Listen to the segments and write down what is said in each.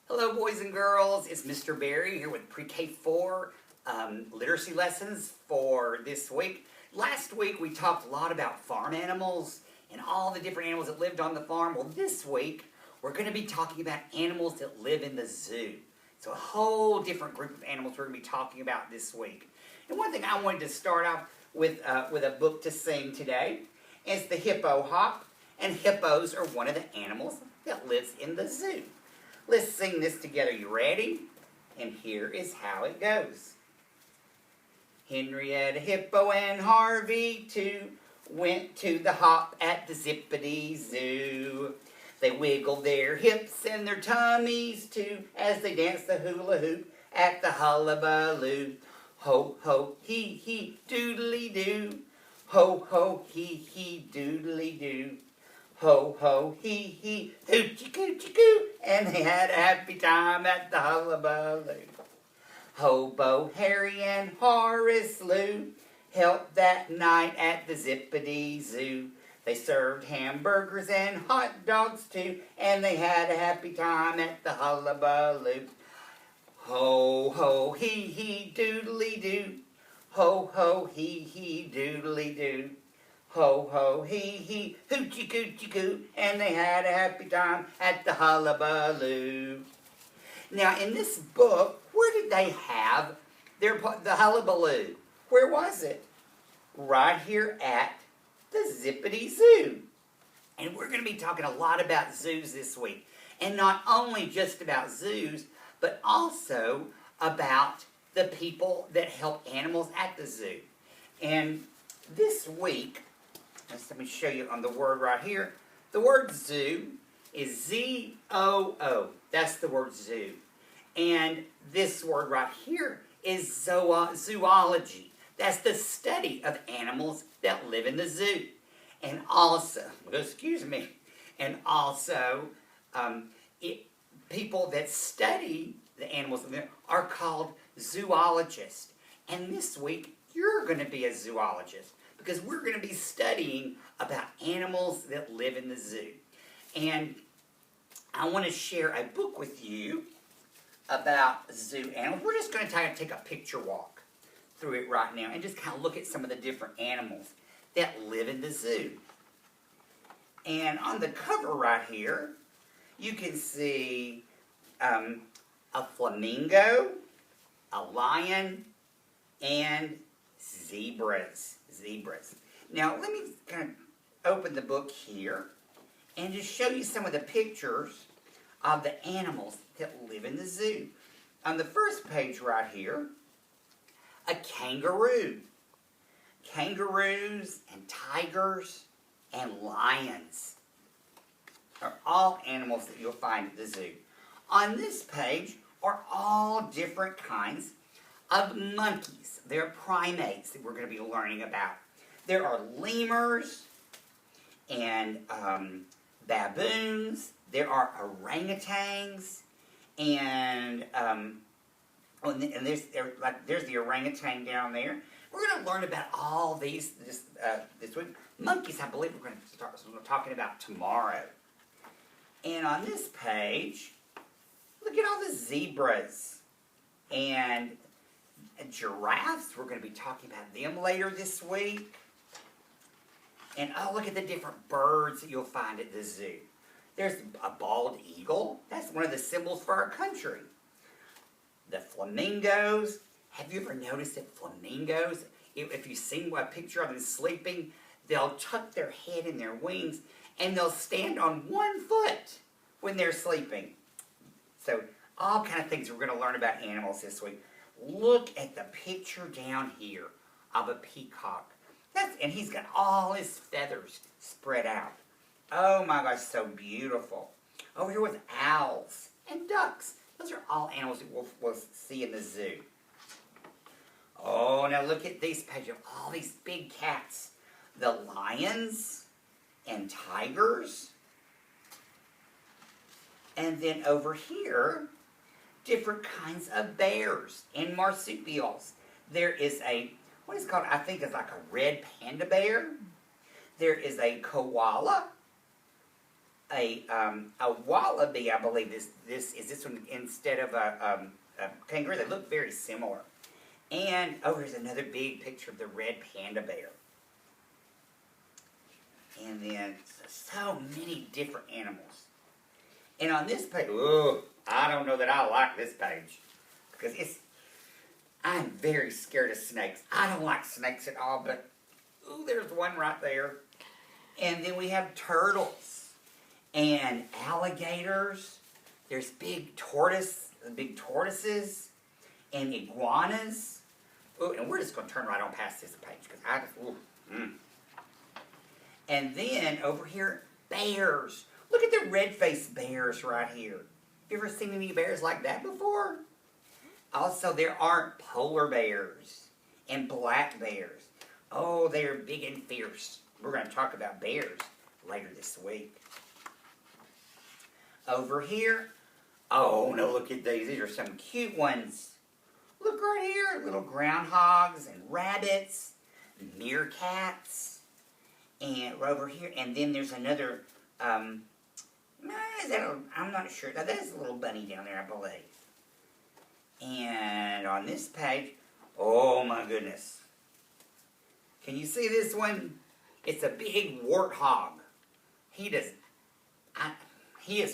Hello, boys and girls. It's Mr. Barry here with Pre-K 4 literacy lessons for this week. Last week we talked a lot about farm animals and all the different animals that lived on the farm. Well, this week we're going to be talking about animals that live in the zoo. So a whole different group of animals we're going to be talking about this week. And one thing I wanted to start off with a book to sing today is the Hippo Hop. And hippos are one of the animals that lives in the zoo. Let's sing this together. You ready? And here is how it goes. Henrietta Hippo and Harvey too went to the hop at the Zippity Zoo. They wiggled their hips and their tummies too as they danced the hula hoop at the hullabaloo. Ho, ho, hee, doodly doo. Ho, ho, hee, doodly doo. Ho, ho, hee, hoochie coochie coo, and they had a happy time at the hullabaloo. Hobo Harry and Horace Lou helped that night at the Zippity Zoo. They served hamburgers and hot dogs too, and they had a happy time at the hullabaloo. Ho, ho, hee, doodly doo. Ho, ho, hee, doodly doo. Ho, ho, hee, hoochie coochie coo, and they had a happy time at the hullabaloo. Now, in this book, where did they have the hullabaloo? Where was it? Right here at the Zippity Zoo. And we're going to be talking a lot about zoos this week. And not only just about zoos, but also about the people that help animals at the zoo. And this week, let me show you on the word right here. The word zoo is Z-O-O. That's the word zoo. And this word right here is zoology. That's the study of animals that live in the zoo. And also, people that study the animals are called zoologists. And this week, you're going to be a zoologist, because we're going to be studying about animals that live in the zoo. And I want to share a book with you about zoo animals. We're just going to take a picture walk through it right now and just kind of look at some of the different animals that live in the zoo. And on the cover right here, you can see a flamingo, a lion, and zebras. Now, let me kind of open the book here and just show you some of the pictures of the animals that live in the zoo. On the first page right here, a kangaroo. Kangaroos and tigers and lions are all animals that you'll find at the zoo. On this page are all different kinds of monkeys. They're primates that we're going to be learning about. There are lemurs and baboons. There are orangutans, and there's the orangutan down there. We're going to learn about all these this week. Monkeys, I believe, we're going to start talking about tomorrow. And on this page, look at all the zebras and giraffes. We're going to be talking about them later this week. And oh, look at the different birds that you'll find at the zoo. There's a bald eagle. That's one of the symbols for our country. The flamingos. Have you ever noticed that flamingos, if you've seen a picture of them sleeping, they'll tuck their head in their wings and they'll stand on one foot when they're sleeping. So all kind of things we're going to learn about animals this week. Look at the picture down here of a peacock. And he's got all his feathers spread out. Oh my gosh, so beautiful. Over here with owls and ducks. Those are all animals that we'll see in the zoo. Oh, now look at these pages of all these big cats. The lions and tigers. And then over here, different kinds of bears and marsupials. There is what is called, I think it's like a red panda bear. There is a koala. a wallaby, I believe this one instead of a kangaroo. They look very similar. And here's another big picture of the red panda bear. And then so many different animals. And on this page, I don't know that I like this page because I'm very scared of snakes. I don't like snakes at all, but there's one right there. And then we have turtles and alligators. There's big tortoises and iguanas. And we're just going to turn right on past this page because I just, And then over here, bears. Look at the red-faced bears right here. You ever seen any bears like that before? Also, there are polar bears and black bears. Oh, they are big and fierce. We're going to talk about bears later this week. Over here, oh, no, look at these. These are some cute ones. Look right here, little groundhogs and rabbits, meerkats. And over here, and then there's another, I'm not sure. Now, there's a little bunny down there, I believe. And on this page, oh my goodness. Can you see this one? It's a big warthog. He is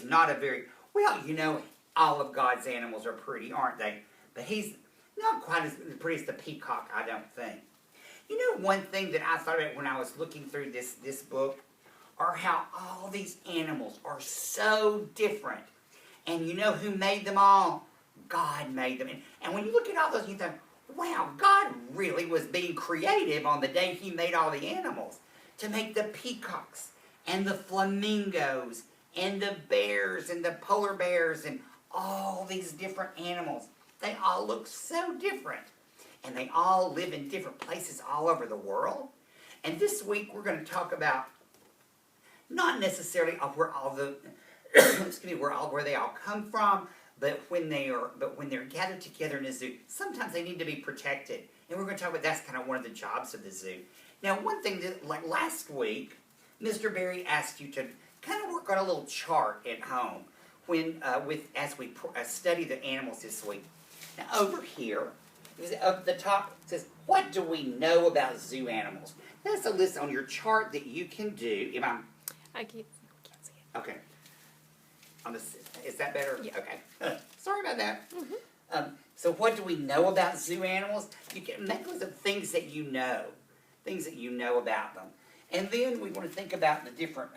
not a very, well, you know, all of God's animals are pretty, aren't they? But he's not quite as pretty as the peacock, I don't think. You know, one thing that I thought about when I was looking through this book are how all these animals are so different. And you know who made them all? God made them. And when you look at all those, you think, wow, God really was being creative on the day he made all the animals. To make the peacocks and the flamingos and the bears and the polar bears and all these different animals. They all look so different. And they all live in different places all over the world. And this week we're going to talk about not necessarily where all the where they all come from, but when they're gathered together in a zoo, sometimes they need to be protected. And we're going to talk about that's kind of one of the jobs of the zoo. Now, one thing that, like last week, Mr. Berry asked you to kind of work on a little chart at home as we study the animals this week. Now, over here, up the top, it says, what do we know about zoo animals? That's a list on your chart that you can do. I can't see it. Okay. Is that better? Yeah. Okay. Sorry about that. Mm-hmm. So what do we know about zoo animals? You can make lists of things that you know about them. And then we want to think about the different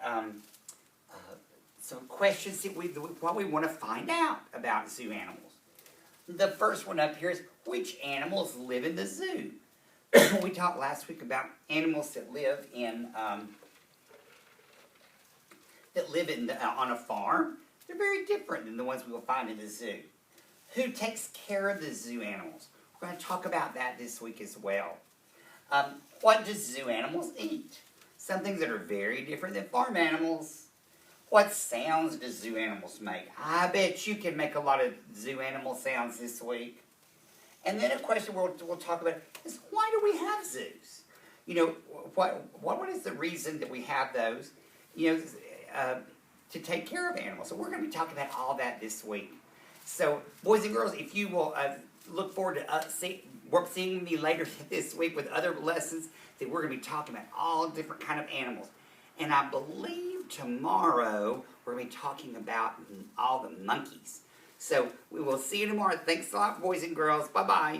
some questions that what we want to find out about zoo animals. The first one up here is, which animals live in the zoo? We talked last week about animals that live on a farm. They're very different than the ones we will find in the zoo. Who takes care of the zoo animals? We're going to talk about that this week as well. What do zoo animals eat? Some things that are very different than farm animals. What sounds do zoo animals make? I bet you can make a lot of zoo animal sounds this week. And then a question we'll talk about is, why do we have zoos? You know, what is the reason that we have those? You know, to take care of animals. So we're going to be talking about all that this week. So, boys and girls, if you will look forward to seeing me later this week with other lessons, that we're going to be talking about all different kind of animals. And I believe tomorrow we're going to be talking about all the monkeys. So we will see you tomorrow. Thanks a lot, boys and girls. Bye-bye.